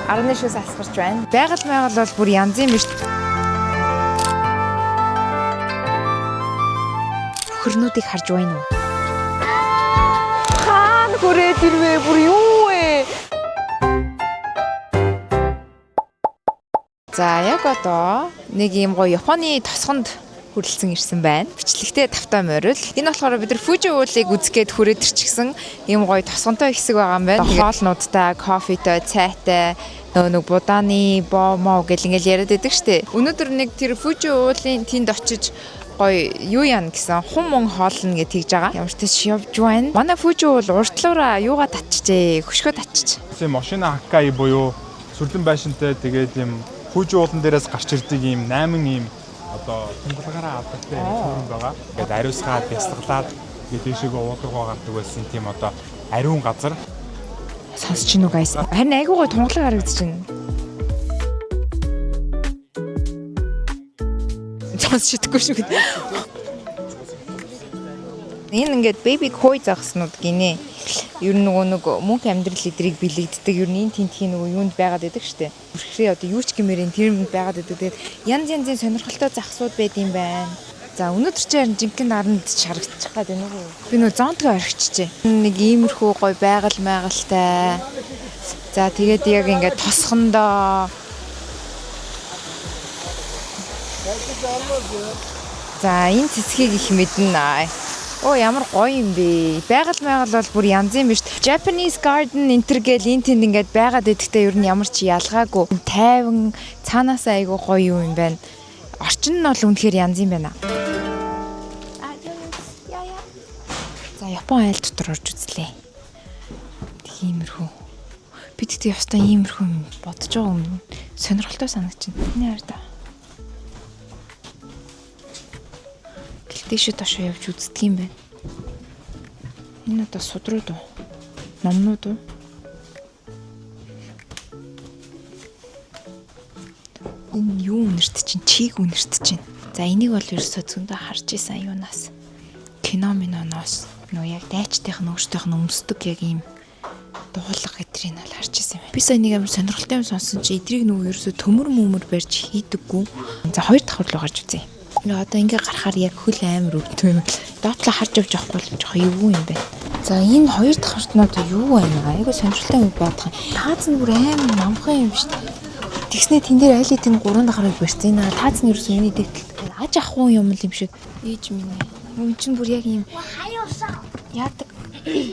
19-өөс асгарч байна. Байгаль бол бүр янз юм биш. Хөрнүүдийг харж байна уу? Хаана хүрээд ирвэ? Бүр юу вэ? За яг одоо нэг юм гоё Японы тосгонд хүрэлцэн ирсэн байна. Бичлэгтэй тавтай морил. Энэ болохоор бид нар Фужи уулыг үзэх гээд хүрээд ирчихсэн юм гоё тосгонтой хэсэг байгаа юм байна. Хоолнуудтай, кофетой, цайтай, нэг будааны боо гэл ингээл яриад байдаг штэ. Өнөөдөр нэг тэр Фужи уулын тэнд очиж гоё юу яана гэсэн хум хоолно гэж тэгж байгаа. Ямар ч тийш явж байна. Манай Фужи уул уртлаараа юугаа татчихжээ. Хөшгөө татчих. Машина Хаккай буюу сүрлэн байшинтай тэгээд юм Фужи уулан дээрээс гарч ирдэг юм 8 юм одоо тунгалгаараа авдагтай төрөн байгаа. Тэгээд ариусгаад бясалгалаад тэгээд тийшээ уулгоо гардаг байсан тийм одоо ариун газар. Сонсож гинүү гайс. Харин айгуу гой тунгалаг харагдаж байна. Сонсож идэхгүй шүү гэдэг. Энэ ингээд baby koi загснууд гинэ. Ер нь нөгөө мөнх амьдрал эдрийг бэлэгддэг. Ер нь энэ тентхийн нөгөө юунд байгаад байдаг штэ. Бүрхрээ одоо юу ч гэмээр энэ тэр юмд байгаад байдаг. Тэгээд янз янзын сонирхолтой загсууд байд юм байна. За өнөөдөр чи харин жинхэнэ наранд шаргачих гад байна уу? Би нөгөө зонтгоо орхичжээ. Нэг иймэрхүү гоё байгаль майгалтай. За тэгээд яг ингээд тосхондоо. За энэ цэцгийг их мэднэ. Оо ямар гоё юм бэ. Байгаль бол бүр янз юм биш. Japanese garden энтер гэл энэ тэнд ингээд байгаад идэхтэй ер нь ямар ч ялгаагүй. Тайван цаанаасаа айгуу гоё юм байна. Орчин нь бол үнэхээр янз юм байна. За Япон айл дотор орж үзлээ. Тиймэрхүү. Би тэгтээ ёстой иймэрхүү юм бодож байгаа юм. Сонирхолтой санагдчихна. Энэ хараа да. Гэлтэйшээ дошоо явж үздэг юм байна. Энэ одоо судрууд уу? Номнууд уу? Энэ юу үнэрт чинь? Чиг үнэрт чинь. За энийг бол ерөөсөө зөндөө харж исэн юунаас. Кино миноноос нөө яг дайчтайх нь өөртөөх нь өмсдөг яг ийм дуулга гэдрийг нь харж исэн юм. Би сая нэг амар сонирхолтой юм сонсон чи эдрийг нөгөө ерөөсөө төмөр барьж хийдэггүй. За хоёр давхар руу гарч үзье. Одоо ингээ гарахаар яг хөл амар өвдөө. Доотлоо харж явж авахгүй бол жоох юу юм бэ? За энэ хоёр давхарт нь одоо юу байна? Айгу сонирхолтой юм бодох. Тааз нь бүр амар намхан юм шүү дээ. Тэгснээ тэн дээр айл эдийн 3 давхарыг барьсан. Тааз нь ерөөсөө миний дэвтэл аж ахуй юм юм шиг. Ээж минь. Үн чинь бүр яг юм яадаг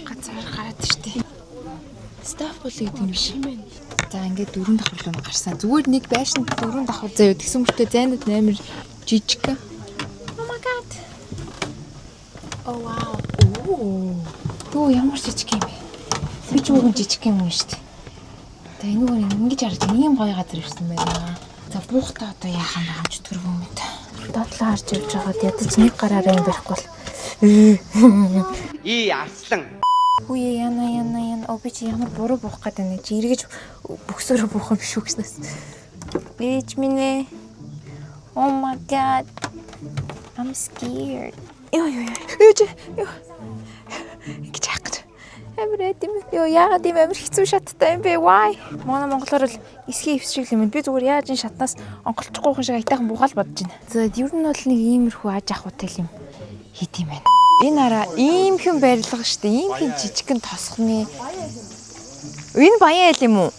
газар гараад штэ. Стаф бол гэдэг юм биш. За ингээд 4 давхар руу гарсан. Зүгээр нэг байшин 4 давхар заяа тэгсэн мөртөө зайнууд амар жижиг. Oh my god. Oh wow. Оо ямар жижиг юм бэ? Би ч үгүй жижиг юм шүү дээ. За энэ өөр ингэж харж ийм гоё газар ирсэн байна. За буухтаа одоо яахаа байгаа ч төрөв юм ээ. Доотлоо харж явж байгаад ядаж нэг гараараа юм барихгүй бол. Арслан. Үе яна. Оо би чи ямар буруу буух гэдэг нэг чи эргэж бөксөрөө буух юм биш үү гэснээс. Бич минь. Oh my god. I'm scared. Ёо. Гэж яах. Амир эдэм. Яагаад ийм амир хэцүү шаттай юм бэ? Why? Манай монголоор л эсхий ивсшиг юм. Би зүгээр яаж энэ шатнаас онголчихгүй хүн шиг айтайхан буугаал бодож байна. За ер нь бол нэг иймэрхүү аж ахуйтай юм хийд юм байна. Энэ араа иймхэн барилга штэ. Иймхэн жижигхэн тосхны. Энэ баян айл юм уу?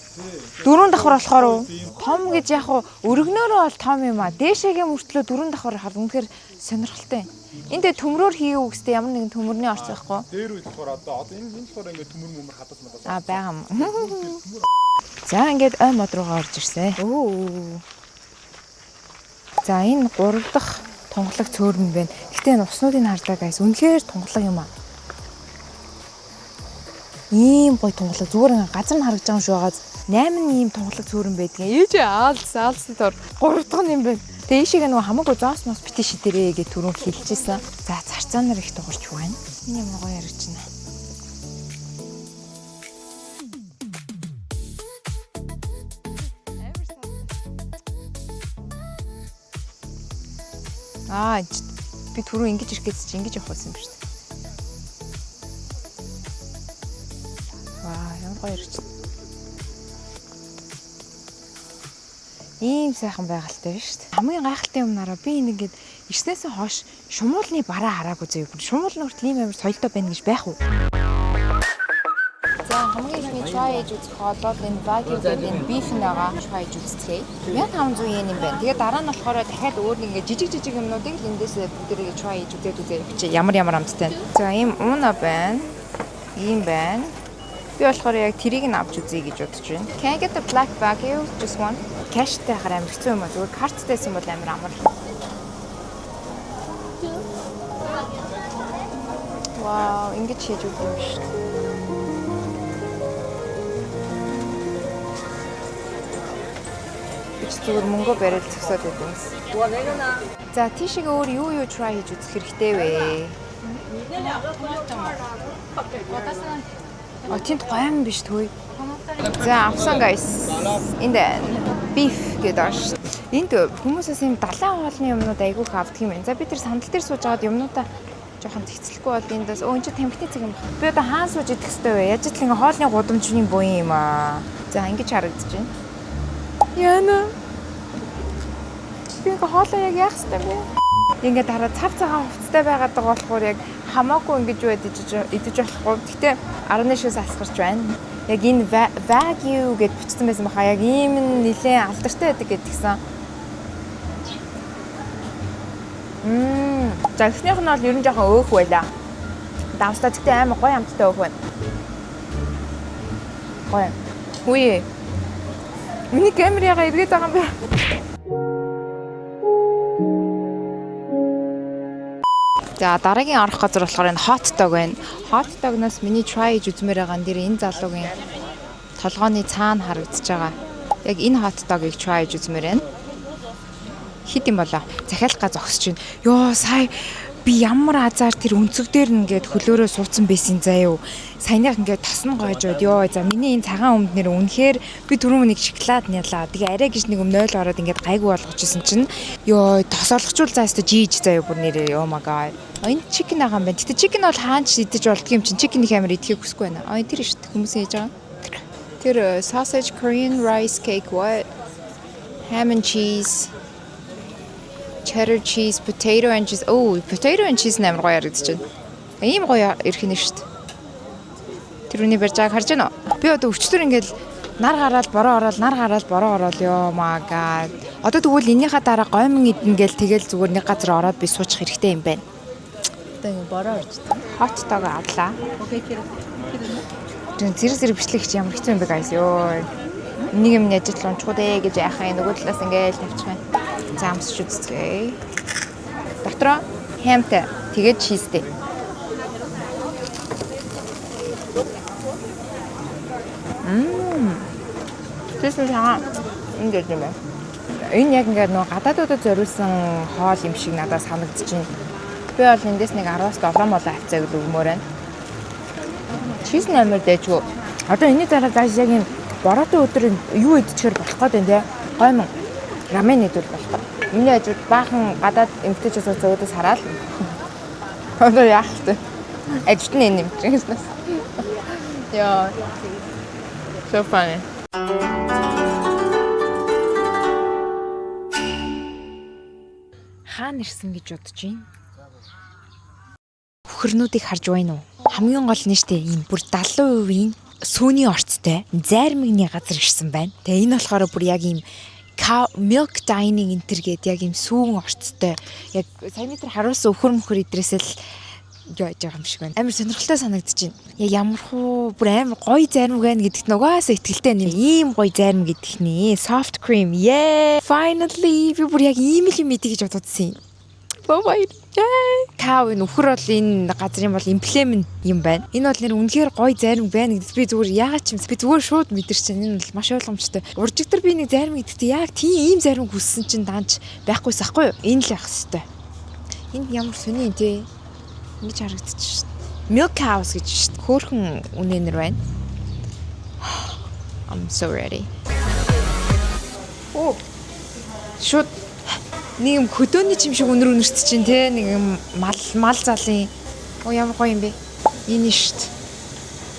4 давхар болохоор уу? Том гэж яг уу өргөнөөрөө бол том юм а. Дээшээгээ мөртлөө 4 давхар харна. Үнэхээр сонирхолтой. Энд дэ төмрөөр хийгээв үстэй ямар нэгэн төмөрний орц байхгүй. Дээр үе болохоор одоо энэ болохоор ингээд төмөр хадас надад. Аа байгаа юм. За ингээд ой мод руугаа орж ирсэн. Оо. За энэ 3 дахь тунгалаг цөөрн байна. Гэхдээ энэ уснуудыг харлаа гайс. Үнэхээр тунгалаг юм а. Ийм гоё тунгалаг зүгээр газар нь харагдаж байгаа юм шүү байгаа. 8 ийм тунгалаг цөөрн байдаг. Ээж аалсан тор 3 дахь юм байна. Тэгээ ийшээгээ нөгөө хамаагүй зоос мос битиш дээрээ гэж түрүүн хэлчихсэн. За царцаанаар их дуурч байна. Энэ юм гоё яригч байна. Би түрүү ингэж ирэхээс чи ингэж явах байсан юм биш үү? Ямар гоё яригч. Ийм сайхан байгальтай шүү дээ. Хамгийн гайхалтай юмнараа би ингээд ирснээсээ хойш шумуулны бараа хараагүй заяа. Шумуулны хүртэл ийм амар соёлтой байна гэж байх уу? За хамгийн ихний try ээж үзэх болоод энэ wagyu гэдэг энэ beef нэгаа try ээж үзцгээе. 1500 yen юм байна. Тэгээд дараа нь болохоор дахиад өөр нэг ингээд жижиг юмнуудыг л эндээс бүгдээрээ try ээж үзээд үзье. Ямар амттай. За ийм уна байна. Ийм байна. Би болохоор яг тэрийг нь авч үзье гэж бодож байна. Can I get the black wagyu just one? Кэштэй хараа амар хэцүү юм аа. Зүгээр карттай юм бол амар амар. Вау, ингэж хийж үзэх юм шүү дээ. Би зүгээр мөнгө бариад зөксөд байдаг юм. За тийшээ өөр юу try хийж үзэх хэрэгтэй вэ? Тинт гойм биш тгүй. За авсан guys. Энд beef гэдэг ааш. Энд хүмүүсээс юм далайн хоолны юмнууд айгүйх авдаг юм байна. За бид тэр сандал дээр сууж агаад юмнуудаа жоохон зэгцлэхгүй бол эндээс энэ ч тамхины цэг юм байна. Би одоо хаан сууж идэх хэрэгтэй вэ? Яаж ч л ингээ хоолны гудамжны буян юм аа. За ингэж харагдаж байна. Яна. Би ингээ хоолоо яг яах хэрэгтэй бэ? Ингээ дараа цав цагаан хувцастай байгаад байгаа болохоор яг хамаагүй ингэж юу идэж болохгүй. Гэтэ 11-өөс асгарч байна. Яг энэ wagyu гэж бичсэн байсан баха. Яг ийм нэлээд алдартай байдаг гэдгийгсэн. За эхнийх нь бол ер нь жоохон өөх байлаа. Давстаа гэхдээ амар гоё амттай өөх байна. Гоё. Үе. Миний камерага эргээд байгаа юм бэ? За дараагийн орох газар болохоор энэ hot dog байна. Hot dog-наас миний try хийж үзмээр байгаа нэр энэ залуугийн толгооны цаана харагдаж байгаа. Яг энэ hot dog-ыг try хийж үзмээр байна. Хит юм болоо. Захиалга зогсож байна. Йоо сая би ямар азар тэр өнцөг дээр ингээд хөлөөрөө суудсан байсан заа юу. Саяных ингээд тосн гойжод ёо за миний энэ цагаан өмд нэр үнэхээр би түрүүн нэг шоколад нялаа. Тэгээ арай гэж нэг 0 ороод ингээд гайгүй болгочихсон чинь ёо тосоолгочул заастаа жийж заа юу бүр нэрээ oh my god. Энэ chicken байгаа юм байна. Гэтэ chicken бол хаанч идэж болдго юм чинь chicken-ийг амар идэхийг хүсэхгүй байна. Тэр шүү дээ хүмүүс хийж байгаа. Тэр sausage Korean rice cake what? Ham and cheese. Cheddar cheese, potato and cheese. Oh, potato and cheese нээр гоё харагдаж байна. Ийм гоё ирэх нь шүү дээ. Тэр үний барьж байгааг харж байна уу? Би одоо өчтөр ингээл нар гараад бороо ороод ёо my god. Одоо тэгвэл энийхээ дараа гоймон идэн гээл тэгэл зүгээр нэг газар ороод би суучих хэрэгтэй юм байна. Одоо ингэ бороо орж та. Hot dog авлаа. Окей, тэр. Зэрэг бичлэгч ямар хэцүү юм бэ guys ёо. Нэг юм яжиж л унчгүй дээ гэж яхаа нөгөө талаас ингээл тавьчих байна. За амсч үзье. Дотроо хэмтэй. Тэгээд чизтэй. Тэсний хаа ингэж юм байна. Энэ яг ингээд нөгөө гадаадуудад зориулсан хоол юм шиг надад санагдаж байна. Би бол эндээс нэг 10-аас 7 молоо авцаа гэж өгмөр байна. Чиз нэмэр дэжгүй. Одоо энэний дараа guys яг энэ бороотой өдөр юу идчихэр болох гээд байна те. Гоймон рамен идэл болох гээд. Миний ажид баахан гадаад эмгтээчээс зөөдөөс хараад. Одоо яах вэ? Ажид нь энэ юм чинь. Яа. So funny. Хаана ирсэн гэж бодож байна? Хөхрнүүдийг харж байна уу? Хамгийн гол нь штэ ийм бүр 70% сүүний орцтой зайрмагны газар ирсэн байна. Тэгээ энэ болохоор бүр яг ийм milk dining энтер гээд яг ийм сүүн орцтой яг саяны тэр харуулсан өхөр мөхөр идрээсэл яаж байгаа юм шиг байна. Амар сонирхолтой санагдаж байна. Яг ямар хуу бүр амар гоё зайрмаг байна гэдэгт нугаас ихтэлтэй юм. Ийм гоё зайрмаг гэдэх нэ. Soft cream. Yeah. Finally би бүр яг ийм л юм идэх гэж бодсон юм. Бовай. Кав нөхөр бол энэ газрын бол эмблем юм байна. Энэ бол нэр үнэхээр гоё зайрмаг байна гэдэгт би зүгээр яагаад ч юм би зүгээр шууд мэдэрч байна. Энэ бол маш ойлгомжтой. Уржигдэр би нэг зайрмаг идэхдээ яг тийм ийм зайрмаг хүссэн чинь даанч байхгүйс ахгүй юу? Энэ л байх хэвээр. Энд ямар сони тий. Ингэж харагдчих шээ. Milk cows гэж шээ. Хөөхөн үнэнэр байна. I'm so ready. Оо. Шууд нэг юм хөдөөний чим шиг өнөрч чинь те нэг юм мал залын. Оо ямар гоё юм бэ? Энэ шээ.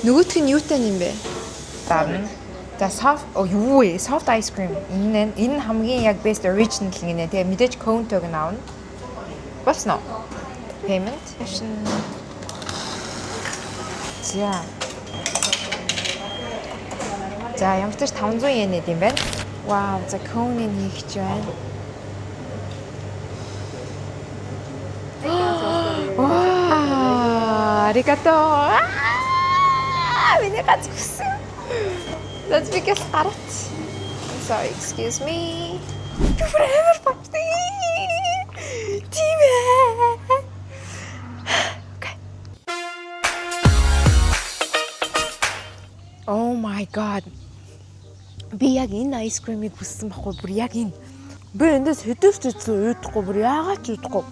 Нөгөөх нь юутай юм бэ? Дарна. За soft юу вэ? Soft ice cream. Энэ хамгийн яг best original гинэ. Тэгээ мэдээж cone-тойг нь аавна. Болсноо. Payment. За ямар ч 500 yen эд юм байна. Вау, за cone-ийг хийх байна. Вау, аригато. Миний гац гүсэн. That's because карат. Sorry, excuse me. Forever party. Team. Okay. Oh my god. Би яг энэ ice cream-ийг хүссэн байхгүй бүр яг энэ. Би эндээс хэдээс ч уудахгүй бүр яагаад ч уудахгүй.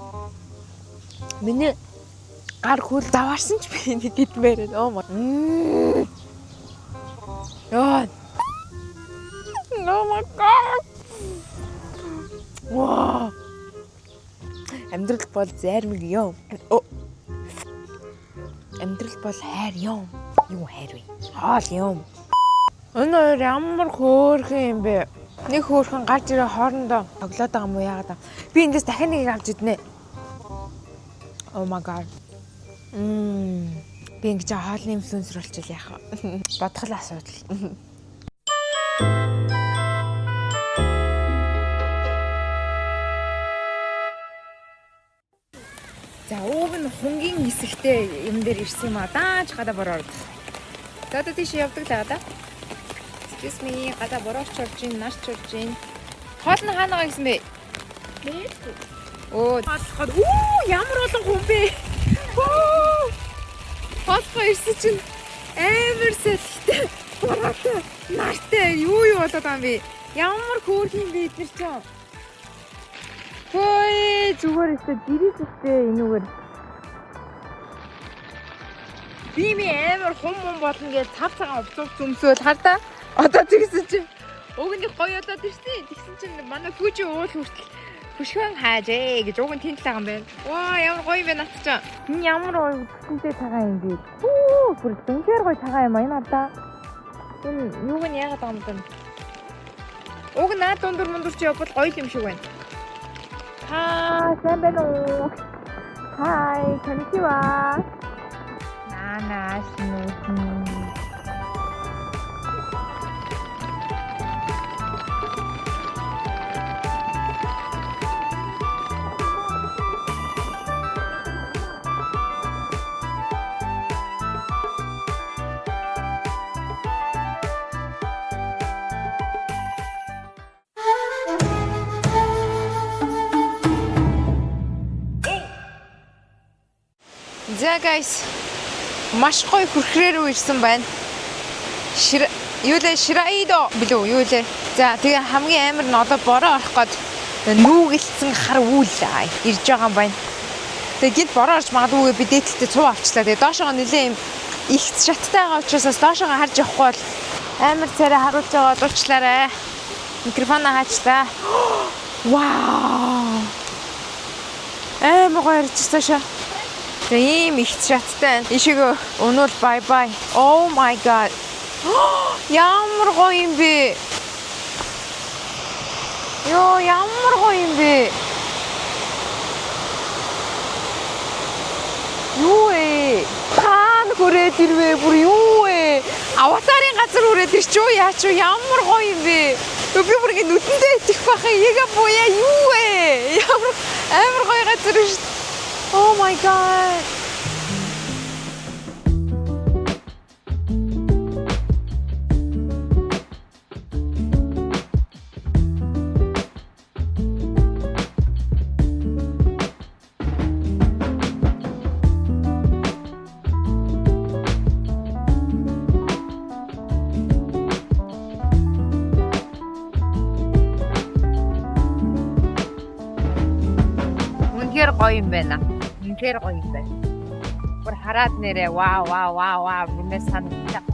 Миний гар хөл даваарсан ч би энийг идмээр байна. Oh my. God. Oh my god. Wow. Амьдрал бол зармиг юм. Амьдрал бол хайр юм. Юу хайр вэ? Хоол юм. Энэ хоёр ямар хөөрхөн юм бэ? Нэг хөөрхөн гарч ирээ хоорондоо тоглоод байгаа юм уу яагаад? Би эндээс дахин нэг авч иднэ. Oh my god. Би ингэж хоолны сүнсэр болчихвол яах вэ? Бодгол асуудал. За ууг нь хунгийн хэсэгтэй юм дээр ирсэн юм а. Дааж гадаа бороод. За одоо тийш явдаг л байгаа да. Excuse me, гадаа борооч орж ийн, нарч орж ийн. Хоол нь хаана байгаа гэсэн бэ? Оо, ямар олон хүн бэ? Хоолгоо ирсэн чинь амар сэлтэй, бороотой, нартай юу болоод байгаа юм бэ? Ямар хөөрхөн юм бэ эдгээр чинь? Хөөе, зүгээр ихтэй дэрэж ихтэй энүүгээр. Би амар хум болно гэж цав цагаан увцууц өмсөөл хардаа. Одоо тэгсэн чинь угны гоё болоод ирсэн. Тэгсэн чинь манай Фүжи уул хүртэл хөшгөн хаажээ гэж уг нь тэнт байгаа юм байна. Ваа, ямар гоё юм бэ натчаа. Энэ ямар гоё үсэнтэй цагаан юм бэ? Бүр үнээр гоё цагаан юм аа надаа. Энэ юуг нь яагаад байгаа юм бэ? Уг наа дундур мунdur чи явбал гоё юм шиг байна. сайн байна уу? Hi, konnichiwa. Нанаас. За guys, маш гоё хүрхрээр ирсэн байна. Юу лээ Шираидо билүү юу лээ. За тэгээ хамгийн амар нь одоо бороо орох гээд нүүгэлсэн хар үйл ирж байгаа юм байна. Тэгээ гинт бороо орж магадгүй би дээдлээ цуу авчлаа. Тэгээ доошоо нэлээ юм их шаттай байгаа учраас доошоо харж явахгүй бол амар царай харуулж байгаа дуучлаарай. Микрофоноо хаачлаа. Вау. Амар гоё ирчихсэн шээ. Ийм их шаттай. Ишиг өнөөл бай бай. Oh my god. Ямар гоё юм бэ? Йоо, ямар гоё юм бэ? Юу ээ? Хаана хүрээд ирвэ? Бүр юу ээ? Аватарын газар хүрээд ирч юу яач юу? Ямар гоё юм бэ? Би бүр ингэ нүдэндээ идэх байхаа яга буяа юу ээ? Ямар амар гоё газар шүү. Oh my god. Үнэхээр гоё юм байна. Үнэхээр гоё юм байна. Бүр хараад нэрээ вау вау вау вау нэмээ санагдав.